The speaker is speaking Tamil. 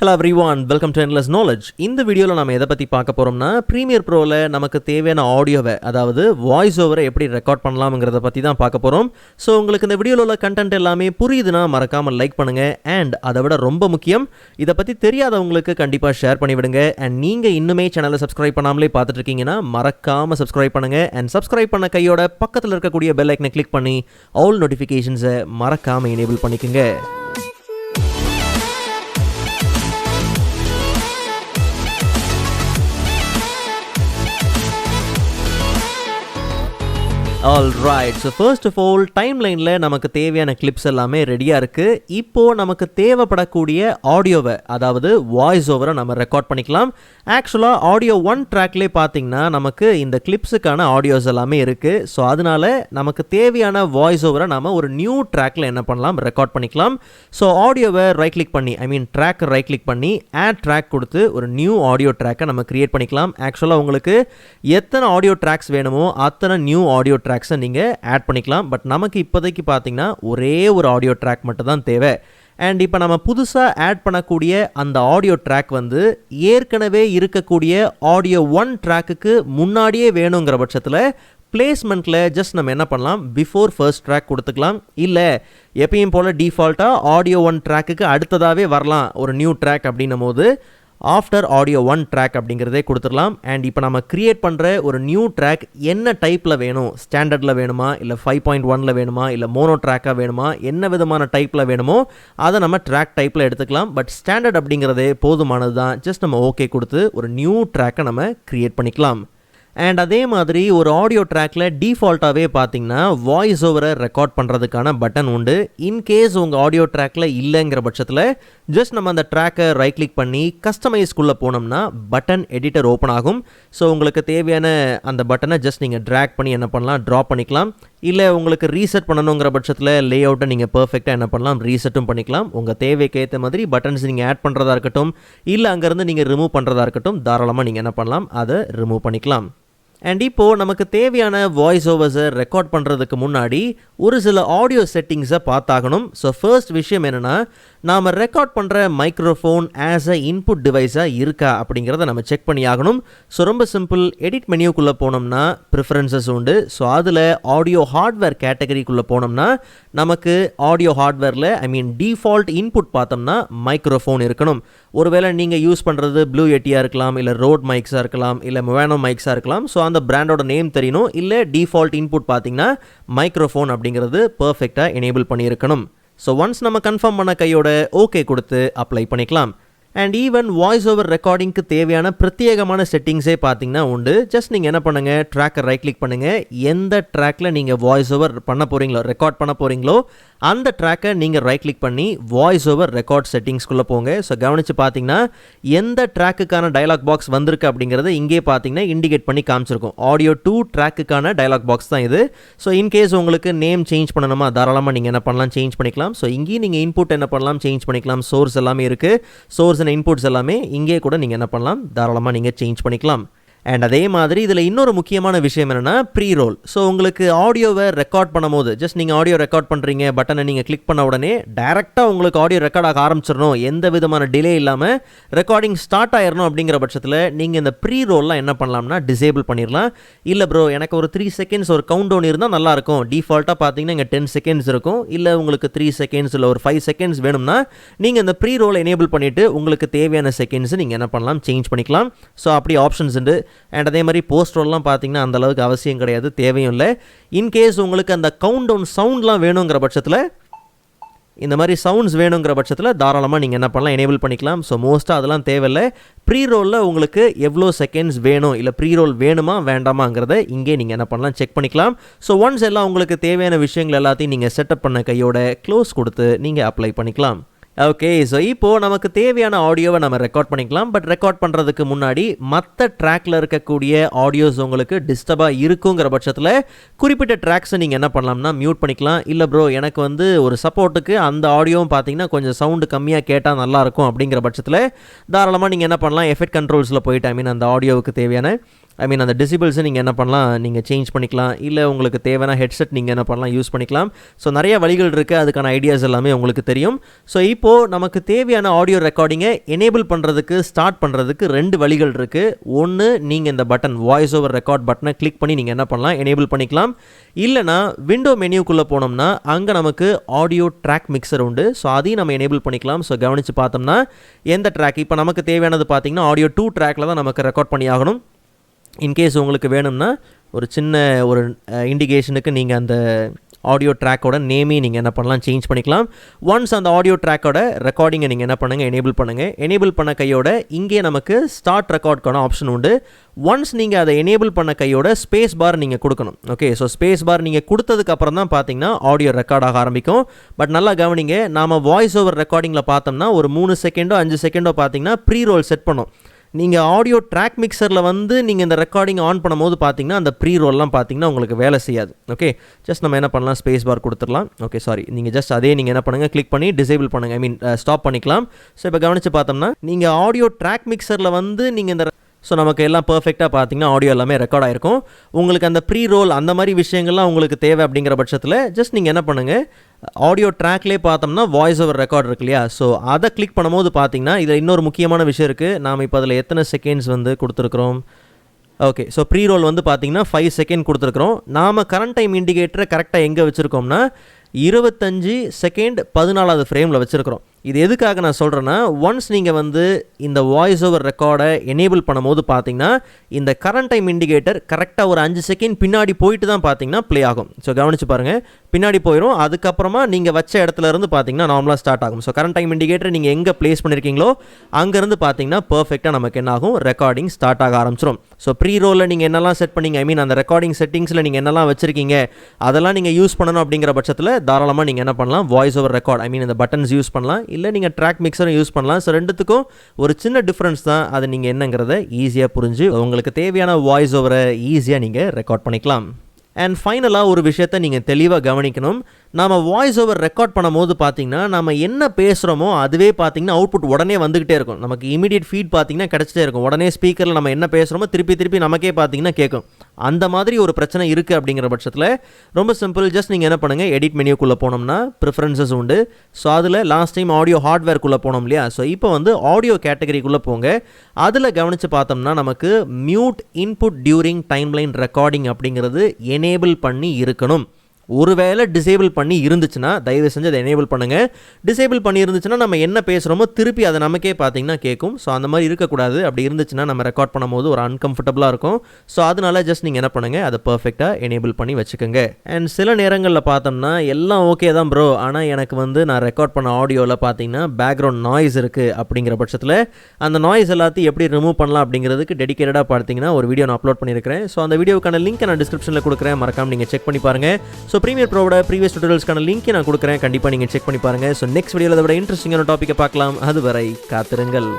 Hello everyone, welcome to Endless Knowledge. இந்த வீடியோவில் நம்ம எதை பற்றி பார்க்க போகிறோம்னா ப்ரீமியர் ப்ரோவில் நமக்கு தேவையான ஆடியோவை அதாவது வாய்ஸ் ஓவரை எப்படி ரெக்கார்ட் பண்ணலாம்ங்கிறத பற்றி தான் பார்க்க போகிறோம். ஸோ உங்களுக்கு இந்த வீடியோவில் உள்ள கண்டென்ட் எல்லாமே புரியுதுன்னா மறக்காமல் லைக் பண்ணுங்கள். அண்ட் அதை விட ரொம்ப முக்கியம், இதை பற்றி தெரியாதவங்களுக்கு கண்டிப்பாக ஷேர் பண்ணிவிடுங்க. அண்ட் நீங்கள் இன்னுமே சேனலை சப்ஸ்கிரைப் பண்ணாமலே பார்த்துட்டு இருக்கீங்கன்னா மறக்காமல் சப்ஸ்கிரைப் பண்ணுங்கள். அண்ட் சப்ஸ்கிரைப் பண்ண கையோட பக்கத்தில் இருக்கக்கூடிய பெல் ஐக்கனை கிளிக் பண்ணி ஆல் நோட்டிஃபிகேஷன்ஸை மறக்காமல் எனேபிள் பண்ணிக்கோங்க. Alright, so first of all, டைம்லைனில் நமக்கு தேவையான கிளிப்ஸ் எல்லாமே ரெடியாக இருக்குது. இப்போது நமக்கு தேவைப்படக்கூடிய ஆடியோவை அதாவது வாய்ஸ் ஓவரை நம்ம ரெக்கார்ட் பண்ணிக்கலாம். ஆக்சுவலாக ஆடியோ 1 ட்ராக்லேயே பார்த்தீங்கன்னா நமக்கு இந்த கிளிப்ஸுக்கான ஆடியோஸ் எல்லாமே இருக்குது. ஸோ அதனால நமக்கு தேவையான வாய்ஸ் ஓவரை நம்ம ஒரு நியூ ட்ராக்கில் என்ன பண்ணலாம், ரெக்கார்ட் பண்ணிக்கலாம். ஸோ ஆடியோவை ரைட் கிளிக் பண்ணி ட்ராக்கை ரைட் கிளிக் பண்ணி ஆட் ட்ராக் கொடுத்து ஒரு நியூ ஆடியோ ட்ராக்கை நம்ம கிரியேட் பண்ணிக்கலாம். ஆக்சுவலாக உங்களுக்கு எத்தனை ஆடியோ ட்ராக்ஸ் வேணுமோ அத்தனை நியூ ஆடியோ ட்ராக்ஸை நீங்கள் ஆட் பண்ணிக்கலாம். பட் நமக்கு இப்போதைக்கு பார்த்தீங்கன்னா ஒரே ஒரு ஆடியோ ட்ராக் மட்டும் தான் தேவை. அண்ட் இப்போ நம்ம புதுசாக ஆட் பண்ணக்கூடிய அந்த ஆடியோ ட்ராக் வந்து ஏற்கனவே இருக்கக்கூடிய ஆடியோ 1 ட்ராக்குக்கு முன்னாடியே வேணுங்கிற பட்சத்தில் பிளேஸ்மெண்ட்டில் ஜஸ்ட் நம்ம என்ன பண்ணலாம், பிஃபோர் ஃபர்ஸ்ட் ட்ராக் கொடுத்துக்கலாம். இல்லை எப்பயும் போல் டிஃபால்ட்டாக ஆடியோ 1 ட்ராக்குக்கு அடுத்ததாகவே வரலாம் ஒரு நியூ ட்ராக் அப்படின்னும் போது ஆஃப்டர் ஆடியோ 1 ட்ராக் அப்படிங்கிறதே கொடுத்துடலாம். அண்ட் இப்போ நம்ம க்ரியேட் பண்ணுற ஒரு நியூ ட்ராக் என்ன டைப்பில் வேணும், ஸ்டாண்டர்டில் வேணுமா இல்லை 5.1 வேணுமா இல்லை மோனோ ட்ராக்காக வேணுமா, என்ன விதமான டைப்பில் வேணுமோ அதை நம்ம ட்ராக் டைப்பில் எடுத்துக்கலாம். பட் ஸ்டாண்டர்ட் அப்படிங்கிறதே போதுமானது தான். ஜஸ்ட் நம்ம ஓகே கொடுத்து ஒரு நியூ ட்ராக்கை நம்ம க்ரியேட் பண்ணிக்கலாம். அண்ட் அதே மாதிரி ஒரு ஆடியோ ட்ராக்கில் டிஃபால்ட்டாகவே பார்த்தீங்கன்னா வாய்ஸ் ஓவரை ரெக்கார்ட் பண்ணுறதுக்கான பட்டன் உண்டு. இன்கேஸ் உங்கள் ஆடியோ ட்ராக்கில் இல்லைங்கிற பட்சத்தில் ஜஸ்ட் நம்ம அந்த ட்ராக்கை ரைட் கிளிக் பண்ணி கஸ்டமைஸ்குள்ளே போனோம்னா பட்டன் எடிட்டர் ஓப்பன் ஆகும். ஸோ உங்களுக்கு தேவையான அந்த பட்டனை ஜஸ்ட் நீங்கள் ட்ராக் பண்ணி என்ன பண்ணலாம், ட்ராப் பண்ணிக்கலாம். இல்லை உங்களுக்கு ரீசெட் பண்ணணுங்கிற பட்சத்தில் லே அவுட்டை நீங்கள் பர்ஃபெக்டாக என்ன பண்ணலாம், ரீசெட்டும் பண்ணிக்கலாம். உங்கள் தேவைக்கு ஏற்ற மாதிரி பட்டன்ஸ் நீங்கள் ஆட் பண்ணுறதா இருக்கட்டும் இல்லை அங்கேருந்து நீங்கள் ரிமூவ் பண்ணுறதா இருக்கட்டும், தாராளமாக நீங்கள் என்ன பண்ணலாம், அதை ரிமூவ் பண்ணிக்கலாம். அண்ட் இப்போது நமக்கு தேவையான வாய்ஸ் ஓவர்ஸை ரெக்கார்ட் பண்ணுறதுக்கு முன்னாடி ஒரு சில ஆடியோ செட்டிங்ஸை பார்த்தாகணும். ஸோ ஃபர்ஸ்ட் விஷயம் என்னென்னா, நாம் ரெக்கார்ட் பண்ணுற மைக்ரோஃபோன் ஆஸ் அ இன்புட் டிவைஸாக இருக்கா அப்படிங்கிறத நம்ம செக் பண்ணி ஆகணும். ஸோ ரொம்ப சிம்பிள், எடிட் மெனியூக்குள்ளே போனோம்னா ப்ரிஃபரன்சஸ் உண்டு. ஸோ அதில் ஆடியோ ஹார்ட்வேர் கேட்டகரிக்குள்ளே போனோம்னா நமக்கு ஆடியோ ஹார்ட்வேரில் டிஃபால்ட் இன்புட் பார்த்தோம்னா மைக்ரோஃபோன் இருக்கணும். ஒருவேளை நீங்கள் யூஸ் பண்ணுறது ப்ளூ எட்டியாக இருக்கலாம், இல்லை ரோட் மைக்ஸாக இருக்கலாம், இல்லை மொவானோ மைக்ஸாக இருக்கலாம். ஸோ அந்த பிராண்டோட நேம் தெரியணும். இல்லை டிஃபால்ட் இன்புட் பார்த்தீங்கன்னா மைக்ரோஃபோன் அப்படிங்கிறது பர்ஃபெக்டாக எனேபிள் பண்ணியிருக்கணும். ஸோ ஒன்ஸ் நம்ம கன்ஃபார்ம் பண்ண கையோட ஓகே கொடுத்து அப்ளை பண்ணிக்கலாம். அண்ட் ஈவன் வாய்ஸ் ஓவர் ரெக்கார்டிங்க்கு தேவையான பிரத்யேகமான செட்டிங்ஸே பார்த்தீங்கன்னா உண்டு. ஜஸ்ட் நீங்கள் என்ன பண்ணுங்கள், ட்ராக்கை ரைட் கிளிக் பண்ணுங்கள். எந்த ட்ராக்கில் நீங்கள் வாய்ஸ் ஓவர் பண்ண போகிறீங்களோ, ரெக்கார்ட் பண்ண போகிறீங்களோ அந்த ட்ராக்கை நீங்கள் ரைட் கிளிக் பண்ணி வாய்ஸ் ஓவர் ரெக்கார்ட் செட்டிங்ஸ்குள்ளே போங்க. ஸோ கவனித்து பார்த்தீங்கன்னா எந்த ட்ராக்குக்கான டயலாக் பாக்ஸ் வந்திருக்கு அப்படிங்கிறத இங்கே பார்த்தீங்கன்னா இண்டிகேட் பண்ணி காமிச்சிருக்கும். ஆடியோ 2 ட்ராக்குக்கான டயலாக் பாக்ஸ் தான் இது. ஸோ இன்கேஸ் உங்களுக்கு நேம் சேஞ்ச் பண்ணணுமா, தாராளமாக நீங்கள் என்ன பண்ணலாம், சேஞ்ச் பண்ணிக்கலாம். ஸோ இங்கேயும் நீங்கள் இன்புட் என்ன பண்ணலாம், சேஞ்ச் பண்ணிக்கலாம். சோர்ஸ் எல்லாமே இருக்குது. சோர்ஸ் இன்புட்ஸ் எல்லாமே இங்கே கூட நீங்கள் என்ன பண்ணலாம், தாராளமாக நீங்கள் சேஞ்ச் பண்ணிக்கலாம். அண்ட் அதே மாதிரி இதில் இன்னொரு முக்கியமான விஷயம் என்னென்னா ப்ரீ ரோல். ஸோ உங்களுக்கு ஆடியோவை ரெக்கார்ட் பண்ணும் போது ஜஸ்ட் நீங்கள் ஆடியோ ரெக்கார்ட் பண்ணுறீங்க, பட்டனை நீங்கள் கிளிக் பண்ண உடனே டேரெக்டாக உங்களுக்கு ஆடியோ ரெக்கார்ட் ஆக ஆரம்பிச்சிடணும், எந்த விதமான டிலே இல்லாமல் ரெக்கார்டிங் ஸ்டார்ட் ஆயிடணும் அப்படிங்கிற பட்சத்தில் நீங்கள் இந்த ப்ரீ ரோல்லாம் என்ன பண்ணலாம்னா டிசேபிள் பண்ணிடலாம். இல்லை ப்ரோ எனக்கு ஒரு 3 செகண்ட்ஸ் ஒரு கவுண்ட் டவுன் இருந்தால் நல்லாயிருக்கும், டிஃபால்ட்டாக பார்த்தீங்கன்னா இங்கே 10 செகண்ட்ஸ் இருக்கும். இல்லை உங்களுக்கு 3 செகண்ட்ஸ் இல்லை ஒரு 5 செகண்ட்ஸ் வேணும்னா நீங்கள் இந்த ப்ரீ ரோலை எனேபிள் பண்ணிவிட்டு உங்களுக்கு தேவையான செகண்ட்ஸ் நீங்கள் என்ன பண்ணலாம், சேஞ்ச் பண்ணிக்கலாம். ஸோ அப்படி ஆப்ஷன்ஸ் உண்டு. அண்ட் அதே மாதிரி போஸ்ட் ரோல்லாம் பார்த்தீங்கன்னா அந்தளவுக்கு அவசியம் கிடையாது, தேவையும் இல்லை. இன்கேஸ் உங்களுக்கு அந்த கவுண்ட் டவுன் சவுண்ட்லாம் வேணுங்கிற பட்சத்தில், இந்த மாதிரி சவுண்ட்ஸ் வேணுங்கிற பட்சத்தில் தாராளமாக நீங்கள் என்ன பண்ணலாம், எனேபிள் பண்ணிக்கலாம். ஸோ மோஸ்ட்டாக அதெல்லாம் தேவையில்லை. ப்ரீ ரோலில் உங்களுக்கு எவ்வளோ செகண்ட்ஸ் வேணும் இல்லை ப்ரீ ரோல் வேணுமா வேண்டாமாங்கிறத இங்கே நீங்கள் என்ன பண்ணலாம், செக் பண்ணிக்கலாம். ஸோ ஒன்ஸ் எல்லாம் உங்களுக்கு தேவையான விஷயங்கள் எல்லாத்தையும் நீங்கள் செட்டப் பண்ண கையோட க்ளோஸ் கொடுத்து நீங்கள் அப்ளை பண்ணிக்கலாம். ஓகே, ஸோ இப்போது நமக்கு தேவையான ஆடியோவை நம்ம ரெக்கார்ட் பண்ணிக்கலாம். பட் ரெக்கார்ட் பண்ணுறதுக்கு முன்னாடி மற்ற ட்ராக்கில் இருக்கக்கூடிய ஆடியோஸ் உங்களுக்கு டிஸ்டர்பாக இருக்குங்கிற பட்சத்தில் குறிப்பிட்ட ட்ராக்ஸை நீங்கள் என்ன பண்ணலாம்னா மியூட் பண்ணிக்கலாம். இல்லை ப்ரோ எனக்கு வந்து ஒரு சப்போர்ட்டுக்கு அந்த ஆடியோவும் பார்த்தீங்கன்னா கொஞ்சம் சவுண்டு கம்மியாக கேட்டால் நல்லாயிருக்கும் அப்படிங்கிற பட்சத்தில் தாராளமாக நீங்கள் என்ன பண்ணலாம், எஃபெக்ட் கண்ட்ரோல்ஸில் போயிட்டு அந்த ஆடியோவுக்கு தேவையான ஐ மீன் அந்த டெசிபிள்ஸை நீங்கள் என்ன பண்ணலாம், நீங்கள் சேஞ்ச் பண்ணிக்கலாம். இல்லை உங்களுக்கு தேவையான ஹெட்செட் நீங்கள் என்ன பண்ணலாம், யூஸ் பண்ணிக்கலாம். ஸோ நிறைய வழிகள் இருக்குது, அதுக்கான ஐடியாஸ் எல்லாமே உங்களுக்கு தெரியும். ஸோ இப்போது நமக்கு தேவையான ஆடியோ ரெக்கார்டிங்கை எனேபிள் பண்ணுறதுக்கு, ஸ்டார்ட் பண்ணுறதுக்கு 2 வழிகள் இருக்குது. ஒன்று, நீங்கள் இந்த பட்டன் வாய்ஸ் ஓவர் ரெக்கார்ட் பட்டனை கிளிக் பண்ணி நீங்கள் என்ன பண்ணலாம், எனேபிள் பண்ணிக்கலாம். இல்லைனா விண்டோ மெனியூக்குள்ளே போனோம்னா அங்கே நமக்கு ஆடியோ ட்ராக் மிக்சர் உண்டு. ஸோ அதையும் நம்ம எனேபிள் பண்ணிக்கலாம். ஸோ கவனித்து பார்த்தோம்னா எந்த ட்ராக் இப்போ நமக்கு தேவையானது பார்த்திங்கன்னா ஆடியோ 2 ட்ராக்கில் தான் நமக்கு ரெக்கார்ட் பண்ணி ஆகணும். இன்கேஸ் உங்களுக்கு வேணும்னா ஒரு சின்ன ஒரு இண்டிகேஷனுக்கு நீங்கள் அந்த ஆடியோ ட்ராக்கோட நேமே நீங்கள் என்ன பண்ணலாம், சேஞ்ச் பண்ணிக்கலாம். ஒன்ஸ் அந்த ஆடியோ ட்ராக்கோட ரெக்கார்டிங்கை நீங்கள் என்ன பண்ணுங்கள், எனேபிள் பண்ணுங்கள். எனேபிள் பண்ண கையோட இங்கே நமக்கு ஸ்டார்ட் ரெக்கார்டுக்கான ஆப்ஷன் உண்டு. ஒன்ஸ் நீங்கள் அதை எனேபிள் பண்ண கையோட ஸ்பேஸ் பார் நீங்கள் கொடுக்கணும். ஓகே, ஸோ ஸ்பேஸ் பார் நீங்கள் கொடுத்ததுக்கப்புறம் தான் பார்த்தீங்கன்னா ஆடியோ ரெக்கார்ட் ஆக ஆரம்பிக்கும். பட் நல்லா கவனிங்க, நாம் வாய்ஸ் ஓவர் ரெக்கார்டிங்கில் பார்த்தோம்னா ஒரு 3 செகண்டோ 5 செகண்டோ பார்த்தீங்கன்னா ப்ரீ ரோல் செட் பண்ணோம். நீங்கள் ஆடியோ ட்ராக் மிக்சரில் வந்து நீங்கள் இந்த ரெக்கார்டிங் ஆன் பண்ணும்போது பார்த்தீங்கன்னா அந்த ப்ரீ ரோல்லாம் பார்த்தீங்கன்னா உங்களுக்கு வேலை செய்யாது. ஓகே, ஜஸ்ட் நம்ம என்ன பண்ணலாம், ஸ்பேஸ் பார் கொடுத்துடலாம். ஓகே, சாரி, நீங்கள் ஜஸ்ட் அதே நீங்கள் என்ன பண்ணுங்கள், கிளிக் பண்ணி டிசேபிள் பண்ணுங்கள், ஐ மீன் ஸ்டாப் பண்ணிக்கலாம். ஸோ இப்போ கவனித்து பார்த்தோம்னா நீங்கள் ஆடியோ ட்ராக் மிக்சரில் வந்து நீங்கள் இந்த ஸோ நமக்கு எல்லாம் பர்ஃபெக்டாக பார்த்தீங்கன்னா ஆடியோ எல்லாமே ரெக்கார்ட் ஆகிருக்கும். உங்களுக்கு அந்த ப்ரீ ரோல் அந்த மாதிரி விஷயங்கள்லாம் உங்களுக்கு தேவை அப்படிங்கிற பட்சத்தில் ஜஸ்ட் நீங்கள் என்ன பண்ணுங்கள், ஆடியோ ட்ராக்லேயே பார்த்தோம்னா வாய்ஸ் ஓவர் ரெக்கார்ட் இருக்கு இல்லையா, ஸோ அதை கிளிக் பண்ணும்போது பார்த்தீங்கன்னா இதில் இன்னொரு முக்கியமான விஷயம் இருக்குது. நாம் இப்போ அதில் எத்தனை செகண்ட்ஸ் வந்து கொடுத்துருக்குறோம். ஓகே, ஸோ ப்ரீ ரோல் வந்து பார்த்தீங்கன்னா 5 செகண்ட் கொடுத்துருக்குறோம். நாம் கரண்ட் டைம் இண்டிகேட்டரை கரெக்டாக எங்கே வச்சுருக்கோம்னா 25 செகண்ட் 14வது ஃப்ரேமில் வச்சுருக்கிறோம். இது எதுக்காக நான் சொல்கிறேன்னா, ஒன்ஸ் நீங்கள் வந்து இந்த வாய்ஸ் ஓவர் ரெக்கார்டை எனேபிள் பண்ணும்போது பார்த்தீங்கன்னா இந்த கரண்ட் டைம் இண்டிகேட்டர் கரெக்டாக ஒரு 5 செகண்ட் பின்னாடி போயிட்டு தான் பார்த்தீங்கன்னா ப்ளே ஆகும். ஸோ கவனித்து பாருங்கள், பின்னாடி போயிடும். அதுக்கப்புறமா நீங்கள் வச்ச இடத்துல இருந்து பார்த்தீங்கன்னா நார்மலாக ஸ்டார்ட் ஆகும். ஸோ கரண்ட் டைம் இண்டிகேட்டர் நீங்கள் எங்கே ப்ளேஸ் பண்ணியிருக்கீங்களோ அங்கேருந்து பார்த்தீங்கன்னா பர்ஃபெக்டாக நமக்கு என்ன ஆகும், ரெக்கார்டிங் ஸ்டார்ட் ஆக ஆரம்பிச்சிடும். ஸோ ப்ரீ ரோலில் நீங்கள் என்னெல்லாம் செட் பண்ணீங்க, ஐ மீன் அந்த ரெக்கார்டிங் செட்டிங்ஸில் நீங்கள் என்னெல்லாம் வச்சுருக்கீங்க அதெல்லாம் நீங்கள் யூஸ் பண்ணணும். அப்படிங்கிற பட்சத்தில் தாராளமாக நீங்கள் என்ன பண்ணலாம், வாய்ஸ் ஓவர் ரெக்கார்ட் ஐ மீன் இந்த பட்டன்ஸ் யூஸ் பண்ணலாம். இல்லை நீங்கள் ட்ராக் மிக்சரும் யூஸ் பண்ணலாம். ஸோ ரெண்டுத்துக்கும் ஒரு சின்ன டிஃப்ரென்ஸ் தான், அது நீங்கள் என்னங்கிறத ஈஸியாக புரிஞ்சு உங்களுக்கு தேவையான வாய்ஸ் ஓவரை ஈஸியாக நீங்கள் ரெக்கார்ட் பண்ணிக்கலாம். அண்ட் ஃபைனலாக ஒரு விஷயத்தை நீங்கள் தெளிவாக கவனிக்கணும். நாம் வாய்ஸ் ஓவர் ரெக்கார்ட் பண்ணும்போது பார்த்தீங்கன்னா நம்ம என்ன பேசுகிறோமோ அதுவே பார்த்தீங்கன்னா அவுட்புட் உடனே வந்துக்கிட்டே இருக்கும். நமக்கு இமீடியட் ஃபீட் பார்த்தீங்கன்னா கிடச்சிட்டே இருக்கும். உடனே ஸ்பீக்கரில் நம்ம என்ன பேசுகிறோமோ திருப்பி நமக்கே பார்த்தீங்கன்னா கேட்கும். அந்த மாதிரி ஒரு பிரச்சனை இருக்குது அப்படிங்கிற பட்சத்தில் ரொம்ப சிம்பிள், ஜஸ்ட் நீங்கள் என்ன பண்ணுங்கள், எடிட் மெனியூக்குள்ளே போனோம்னா ப்ரிஃபரன்சஸ் உண்டு. ஸோ அதில் லாஸ்ட் டைம் ஆடியோ ஹார்ட்வேர்க்குள்ளே போனோம் இல்லையா, ஸோ இப்போ வந்து ஆடியோ கேட்டகரிக்குள்ளே போங்க. அதில் கவனித்து பார்த்தோம்னா நமக்கு mute input during timeline recording அப்படிங்கிறது எனேபிள் பண்ணி இருக்கணும். ஒருவேளை டிசேபிள் பண்ணி இருந்துச்சுன்னா தயவு செஞ்சு அதை எனேபிள் பண்ணுங்கள். டிசேபிள் பண்ணி இருந்துச்சுன்னா நம்ம என்ன பேசுகிறோமோ திருப்பி அதை நமக்கே பார்த்தீங்கன்னா கேட்கும். ஸோ அந்த மாதிரி இருக்கக்கூடாது. அப்படி இருந்துச்சுன்னா நம்ம ரெக்கார்ட் பண்ணும்போது ஒரு அன்கம்ஃபர்டபுளாக இருக்கும். ஸோ அதனால ஜஸ்ட் நீங்கள் என்ன பண்ணுங்கள், அதை பர்ஃபெக்டாக எனேபிள் பண்ணி வச்சுக்கோங்க. அண்ட் சில நேரங்களில் பார்த்தோம்னா எல்லாம் ஓகே தான் ப்ரோ, ஆனால் எனக்கு வந்து நான் ரெக்கார்ட் பண்ண ஆடியோவில் பார்த்தீங்கன்னா பேக்ரவுண்ட் நாய்ஸ் இருக்குது. அப்படிங்கிற பட்சத்தில் அந்த நாய்ஸ் எல்லாத்தையும் எப்படி ரிமூவ் பண்ணலாம் அப்படிங்கிறதுக்கு டெடிகேட்டடாக பார்த்தீங்கன்னா ஒரு வீடியோ நான் அப்லோட் பண்ணியிருக்கிறேன். ஸோ அந்த வீடியோக்கான லிங்க் நான் டிஸ்கிரிப்ஷனில் கொடுக்குறேன், மறக்காம நீங்கள் செக் பண்ணி பாருங்கள். ஸோ ப்ரீமியர் ப்ரோவோட ப்ரீவியஸ் டுட்டோரியல்ஸ்க்கான லிங்க் நான் கொடுக்குறேன், கண்டிப்பாக நீங்கள் செக் பண்ணி பாருங்கள். ஸோ நெக்ஸ்ட் வீடியோவில் விட இன்ட்ரெஸ்டிங்கான டாப்பிக்கை பார்க்கலாம். அதுவரை காத்திருங்கள்.